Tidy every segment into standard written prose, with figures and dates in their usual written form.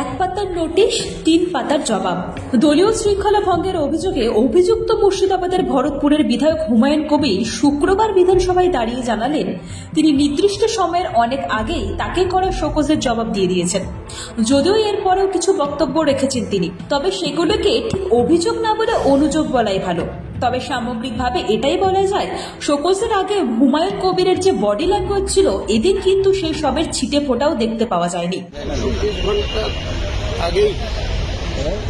এক পাতার নোটিশ, 3 পাতার জবাব। দলীয় শৃঙ্খলা ভঙ্গের অভিযোগে অভিযুক্ত মুর্শিদাবাদের ভরতপুরের বিধায়ক হুমায়ুন কবির শুক্রবার বিধানসভায় দাঁড়িয়ে জানালেন তিনি নির্দিষ্ট সময়ের অনেক আগেই তাকে করা শোকজের জবাব দিয়ে দিয়েছেন। যদিও এরপরেও কিছু বক্তব্য রেখেছেন তিনি, তবে সেগুলোকে ঠিক অভিযোগ না বলে অনুযোগ বলাই ভালো। তবে সামগ্রিকভাবে এটাই বলা যায়, শোকজের আগে হুমায়ুন কবিরের যে বডি ল্যাঙ্গুয়েজ ছিল, এদিন কিন্তু সেই সবের ছিটে ফোটাও দেখতে পাওয়া যায়নি। 24 ঘন্টার আগেই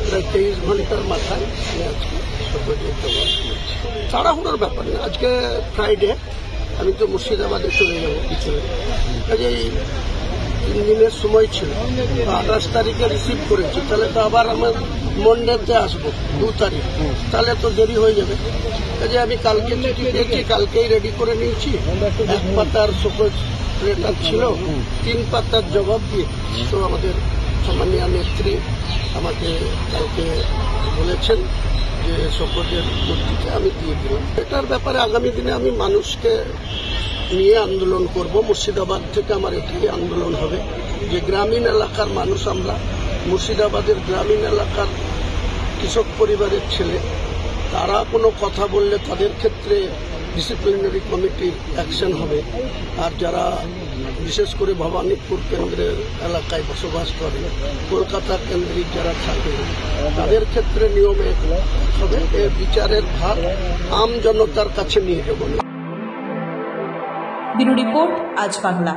প্রায় 23 ঘন্টার মাথায় আজকে শোকজের জবাব দিয়েছি। তাড়াহুড়োর ব্যাপার না, আজকে ফ্রাইডে, আমি তো মুর্শিদাবাদে চলে যাবো পিছনে, কাজেই 3 দিনের সময় ছিল। 28 তারিখে রিসিভ করেছি, তাহলে তো আবার আমার মন্ডেতে আসবো 2 তারিখ, তাহলে তো দেরি হয়ে যাবে। কাজে আমি কালকে চিঠি দিয়েছি, কালকেই রেডি করে নিয়েছি। 1 পাতার শোকজ লেটার ছিল, 3 পাতার জবাব দিয়ে তো আমাদের সম্মানীয় নেত্রী আমাকে কালকে বলেছেন যে শোকজের নোটিশে আমি দিয়ে দিলাম। এটার ব্যাপারে আগামী দিনে আমি মানুষকে নিয়ে আন্দোলন করব। মুর্শিদাবাদ থেকে আমার এটাই আন্দোলন হবে যে গ্রামীণ এলাকার মানুষ আমরা, মুর্শিদাবাদের গ্রামীণ এলাকার কৃষক পরিবারের ছেলে, তারা কোনো কথা বললে তাদের ক্ষেত্রে ডিসিপ্লিনারি কমিটির অ্যাকশন হবে। আর যারা বিশেষ করে ভবানীপুর কেন্দ্রের এলাকায় বসবাস করে, কলকাতা কেন্দ্রিক যারা থাকে, তাদের ক্ষেত্রে নিয়মে হবে। এর বিচারের ভার আম জনতার কাছে নিয়ে যাব। ব্যুরো রিপোর্ট, আজ বাংলা।